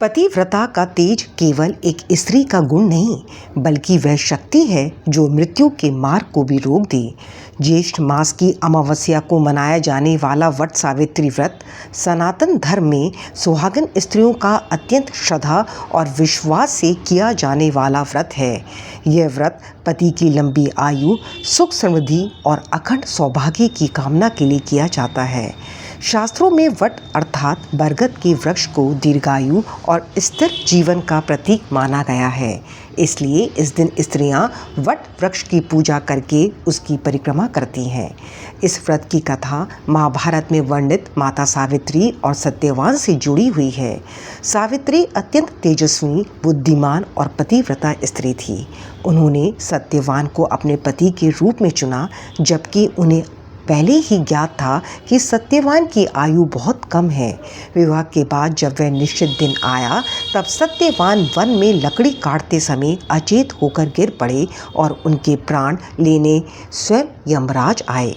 पतिव्रता का तेज केवल एक स्त्री का गुण नहीं, बल्कि वह शक्ति है जो मृत्यु के मार्ग को भी रोक दे। ज्येष्ठ मास की अमावस्या को मनाया जाने वाला वट सावित्री व्रत सनातन धर्म में सुहागन स्त्रियों का अत्यंत श्रद्धा और विश्वास से किया जाने वाला व्रत है। यह व्रत पति की लंबी आयु, सुख समृद्धि और अखंड सौभाग्य की कामना के लिए किया जाता है। शास्त्रों में वट अर्थात बरगद के वृक्ष को दीर्घायु और स्थिर जीवन का प्रतीक माना गया है। इसलिए इस दिन स्त्रियां वट वृक्ष की पूजा करके उसकी परिक्रमा करती हैं। इस व्रत की कथा महाभारत में वर्णित माता सावित्री और सत्यवान से जुड़ी हुई है। सावित्री अत्यंत तेजस्वी, बुद्धिमान और पतिव्रता स्त्री थी। उन्होंने सत्यवान को अपने पति के रूप में चुना, जबकि उन्हें पहले ही ज्ञात था कि सत्यवान की आयु बहुत कम है। विवाह के बाद जब वह निश्चित दिन आया, तब सत्यवान वन में लकड़ी काटते समय अचेत होकर गिर पड़े और उनके प्राण लेने स्वयं यमराज आए।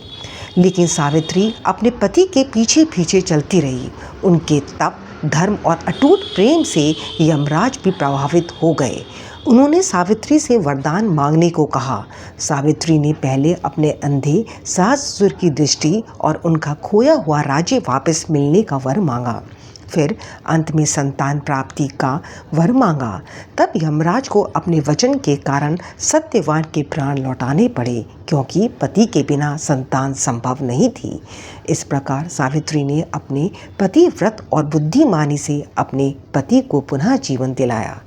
लेकिन सावित्री अपने पति के पीछे पीछे चलती रही। उनके तप, धर्म और अटूट प्रेम से यमराज भी प्रभावित हो गए। उन्होंने सावित्री से वरदान मांगने को कहा। सावित्री ने पहले अपने अंधे सास-ससुर की दृष्टि और उनका खोया हुआ राज्य वापस मिलने का वर मांगा। फिर अंत में संतान प्राप्ति का वर मांगा। तब यमराज को अपने वचन के कारण सत्यवान के प्राण लौटाने पड़े, क्योंकि पति के बिना संतान संभव नहीं थी। इस प्रकार सावित्री ने अपने पति व्रत और बुद्धिमानी से अपने पति को पुनः जीवन दिलाया।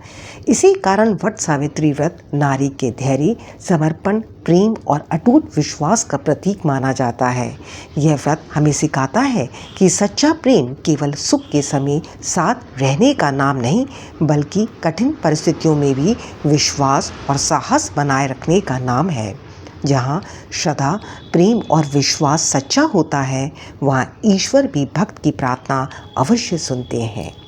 इसी कारण वट सावित्री व्रत नारी के धैर्य, समर्पण, प्रेम और अटूट विश्वास का प्रतीक माना जाता है। यह व्रत हमें सिखाता है कि सच्चा प्रेम केवल सुख के समय साथ रहने का नाम नहीं, बल्कि कठिन परिस्थितियों में भी विश्वास और साहस बनाए रखने का नाम है। जहाँ श्रद्धा, प्रेम और विश्वास सच्चा होता है, वहाँ ईश्वर भी भक्त की प्रार्थना अवश्य सुनते हैं।